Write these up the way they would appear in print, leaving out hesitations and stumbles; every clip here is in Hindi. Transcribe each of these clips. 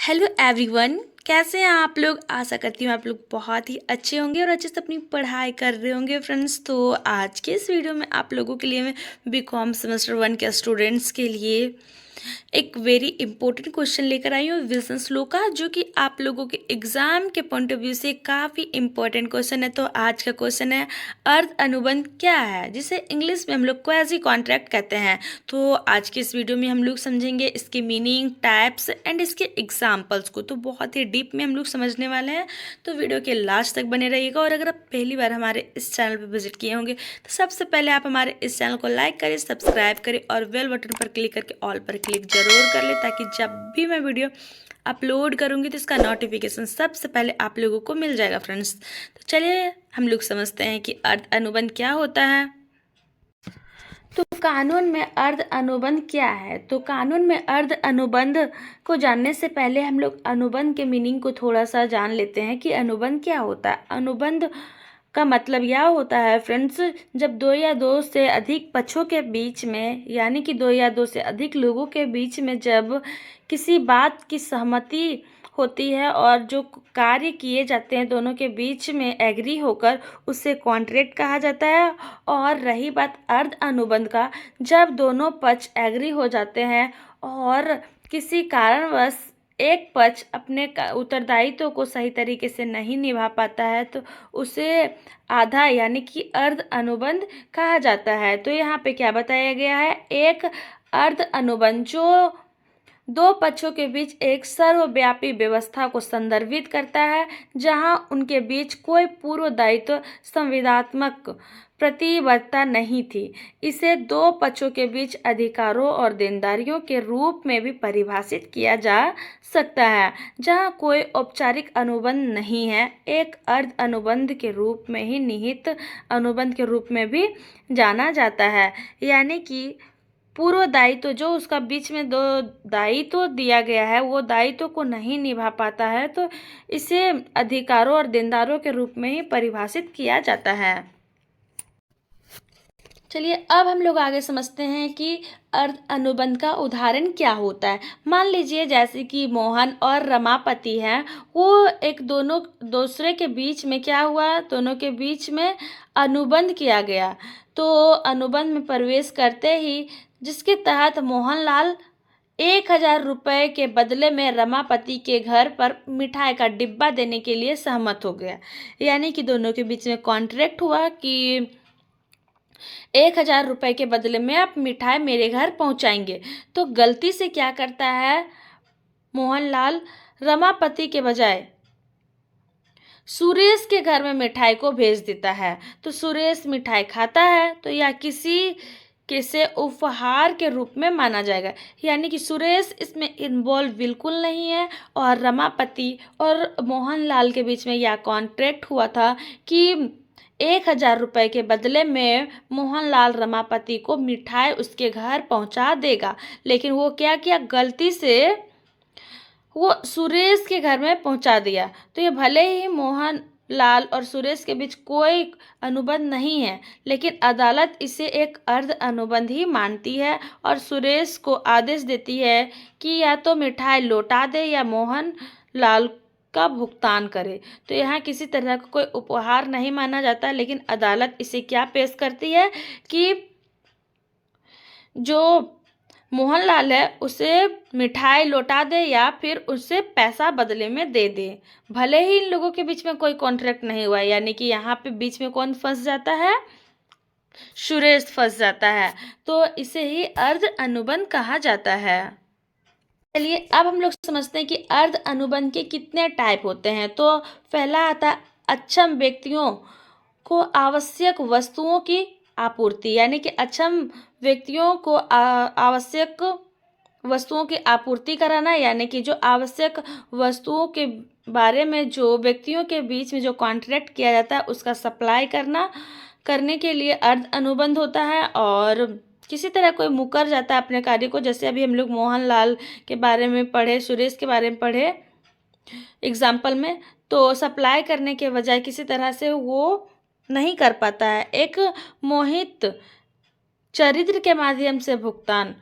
Hello everyone. कैसे हैं आप लोग। आशा करती हूँ आप लोग बहुत ही अच्छे होंगे और अच्छे से अपनी पढ़ाई कर रहे होंगे फ्रेंड्स। तो आज के इस वीडियो में आप लोगों के लिए मैं बीकॉम सेमेस्टर 1 के स्टूडेंट्स के लिए एक वेरी इंपॉर्टेंट क्वेश्चन लेकर आई हूँ विल्सन स्लो का, जो कि आप लोगों के एग्जाम के पॉइंट ऑफ व्यू से काफ़ी इंपॉर्टेंट क्वेश्चन है। तो आज का क्वेश्चन है अर्ध अनुबंध क्या है, जिसे इंग्लिश में हम लोग क्वाजी कॉन्ट्रैक्ट कहते हैं। तो आज के इस वीडियो में हम लोग समझेंगे इसके मीनिंग, टाइप्स एंड इसके एग्जाम्पल्स को। तो बहुत ही डीप में हम लोग समझने वाले हैं, तो वीडियो के लास्ट तक बने रहिएगा। और अगर आप पहली बार हमारे इस चैनल पर विजिट किए होंगे तो सबसे पहले आप हमारे इस चैनल को लाइक करें, सब्सक्राइब करें और बेल बटन पर क्लिक करके ऑल पर क्लिक जरूर कर ले, ताकि जब भी मैं वीडियो अपलोड करूंगी तो इसका नोटिफिकेशन सबसे पहले आप लोगों को मिल जाएगा फ्रेंड्स। तो चलिए हम लोग समझते हैं कि अर्ध अनुबंध क्या होता है। तो कानून में अर्ध अनुबंध क्या है। तो कानून में अर्ध अनुबंध को जानने से पहले हम लोग अनुबंध के मीनिंग को थोड़ा सा जान लेते हैं कि अनुबंध क्या होता है। अनुबंध का मतलब यह होता है फ्रेंड्स, जब दो या दो से अधिक पक्षों के बीच में, यानी कि दो या दो से अधिक लोगों के बीच में जब किसी बात की सहमति होती है और जो कार्य किए जाते हैं दोनों के बीच में एग्री होकर, उसे कॉन्ट्रैक्ट कहा जाता है। और रही बात अर्ध अनुबंध का, जब दोनों पक्ष एग्री हो जाते हैं और किसी कारणवश एक पक्ष अपने उत्तरदायित्व को सही तरीके से नहीं निभा पाता है, तो उसे आधा यानी कि अर्ध अनुबंध कहा जाता है। तो यहाँ पे क्या बताया गया है, एक अर्ध अनुबंध जो दो पक्षों के बीच एक सर्वव्यापी व्यवस्था को संदर्भित करता है, जहां उनके बीच कोई पूर्व दायित्व संविदात्मक प्रतिबद्धता नहीं थी। इसे दो पक्षों के बीच अधिकारों और देनदारियों के रूप में भी परिभाषित किया जा सकता है, जहां कोई औपचारिक अनुबंध नहीं है। एक अर्ध अनुबंध के रूप में ही निहित अनुबंध के रूप में भी जाना जाता है, यानी कि पूर्व दायित्व जो उसका बीच में दो दायित्व दिया गया है, वो दायित्व को नहीं निभा पाता है, तो इसे अधिकारों और देनदारों के रूप में ही परिभाषित किया जाता है। चलिए अब हम लोग आगे समझते हैं कि अर्ध अनुबंध का उदाहरण क्या होता है। मान लीजिए जैसे कि मोहन और रमापति हैं, वो एक दोनों दूसरे के बीच में क्या हुआ, दोनों के बीच में अनुबंध किया गया। तो अनुबंध में प्रवेश करते ही, जिसके तहत मोहनलाल 1,000 रुपये के बदले में रमापति के घर पर मिठाई का डिब्बा देने के लिए सहमत हो गया। यानी कि दोनों के बीच में कॉन्ट्रैक्ट हुआ कि 1,000 रुपये के बदले में आप मिठाई मेरे घर पहुंचाएंगे। तो गलती से क्या करता है मोहनलाल, रमापति के बजाय सुरेश के घर में मिठाई को भेज देता है। तो सुरेश मिठाई खाता है, तो यह किसी के से उपहार के रूप में माना जाएगा, यानी कि सुरेश इसमें इन्वॉल्व बिल्कुल नहीं है। और रमापति और मोहनलाल के बीच में यह कॉन्ट्रैक्ट हुआ था कि 1,000 रुपये के बदले में मोहनलाल रमापति को मिठाई उसके घर पहुंचा देगा। लेकिन वो क्या किया, गलती से वो सुरेश के घर में पहुंचा दिया। तो ये भले ही मोहन लाल और सुरेश के बीच कोई अनुबंध नहीं है, लेकिन अदालत इसे एक अर्ध अनुबंध ही मानती है और सुरेश को आदेश देती है कि या तो मिठाई लौटा दे या मोहन लाल का भुगतान करे। तो यहाँ किसी तरह का कोई उपहार नहीं माना जाता, लेकिन अदालत इसे क्या पेश करती है कि जो मोहनलाल है उसे मिठाई लौटा दे या फिर उससे पैसा बदले में दे दे। भले ही इन लोगों के बीच में कोई कॉन्ट्रैक्ट नहीं हुआ, यानी कि यहाँ पे बीच में कौन फंस जाता है, सुरेश फंस जाता है। तो इसे ही अर्ध अनुबंध कहा जाता है। चलिए अब हम लोग समझते हैं कि अर्ध अनुबंध के कितने टाइप होते हैं। तो पहला आता है अक्षम व्यक्तियों को आवश्यक वस्तुओं की आपूर्ति, यानी कि अक्षम व्यक्तियों को आवश्यक वस्तुओं की आपूर्ति कराना, यानी कि जो आवश्यक वस्तुओं के बारे में जो व्यक्तियों के बीच में जो कॉन्ट्रैक्ट किया जाता है उसका सप्लाई करने के लिए अर्ध अनुबंध होता है। और किसी तरह कोई मुकर जाता है अपने कार्य को, जैसे अभी हम लोग मोहनलाल के बारे में पढ़े, सुरेश के बारे में पढ़े एग्जाम्पल में, तो सप्लाई करने के बजाय किसी तरह से वो नहीं कर पाता है, एक मोहित चरित्र के माध्यम से भुगतान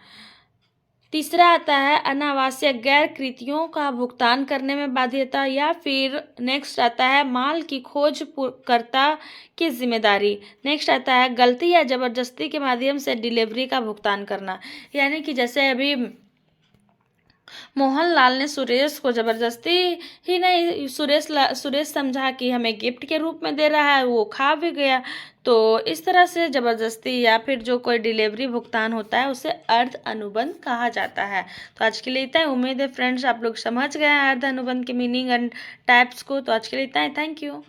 तीसरा आता है अनावश्यक गैर कृतियों का भुगतान करने में बाध्यता, या फिर नेक्स्ट आता है माल की खोज कर्ता की जिम्मेदारी। नेक्स्ट आता है गलती या जबरदस्ती के माध्यम से डिलीवरी का भुगतान करना, यानी कि जैसे अभी मोहनलाल ने सुरेश को जबरदस्ती ही नहीं, सुरेश समझा कि हमें गिफ्ट के रूप में दे रहा है, वो खा भी गया। तो इस तरह से जबरदस्ती या फिर जो कोई डिलीवरी भुगतान होता है उसे अर्ध अनुबंध कहा जाता है। तो आज के लिए इतना ही। उम्मीद है फ्रेंड्स आप लोग समझ गए हैं अर्ध अनुबंध के मीनिंग एंड टाइप्स को। तो आज के लिए इतना ही। Thank you.